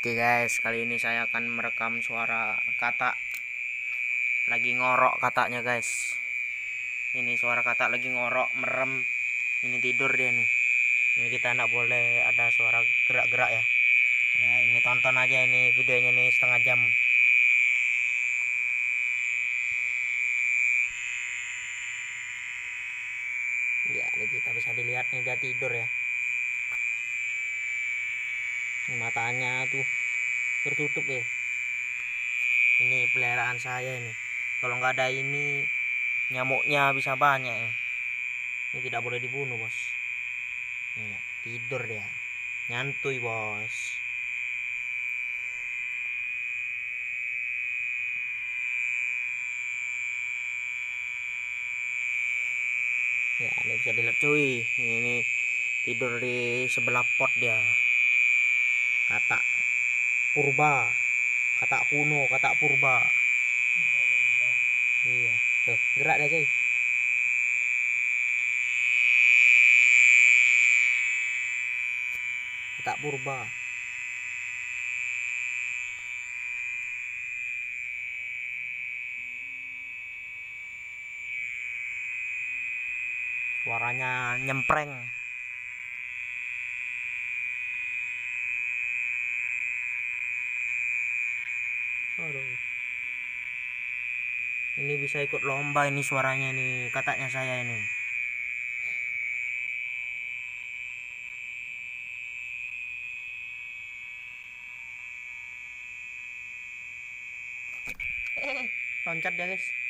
Oke guys, kali ini saya akan merekam suara katak lagi ngorok kataknya guys. Ini suara katak lagi ngorok, merem. Ini tidur dia nih. Ini kita tidak boleh ada suara gerak-gerak ya. Ya ini tonton aja ini videonya nih setengah jam. Ya ini kita bisa dilihat nih dia tidur ya. Ini matanya tuh tertutup ya. Ini peliharaan saya ini. Kalau nggak ada ini nyamuknya bisa banyak ya. Ini tidak boleh dibunuh bos. Ini, tidur dia, nyantui bos. Ya ini bisa dilihat cuy, ini tidur di sebelah pot dia. Katak purba, katak kuno, katak purba. Iya tuh gerak deh cuy. Katak purba. Suaranya nyempreng. Aduh. Ini bisa ikut lomba ini suaranya nih, kataknya saya ini. Loncat ya guys.